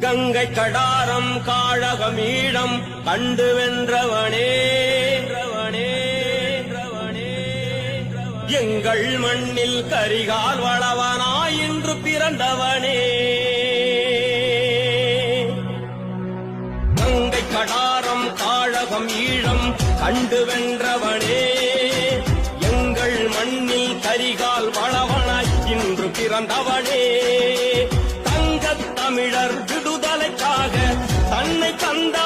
கங்கை கடாரம் காழகமீழம் கண்டு வென்றவனே எங்கள் மண்ணில் கரிகால் வளவனாய் இன்று பிறந்தவனே. கங்கை கடாரம் காழகம் ஈழம் கண்டு வென்றவனே எங்கள் மண்ணில் கரிகால் வளவனாய் இன்று பிறந்தவனே. தங்கத் தமிழர் விடுதலைக்காக தன்னை தந்த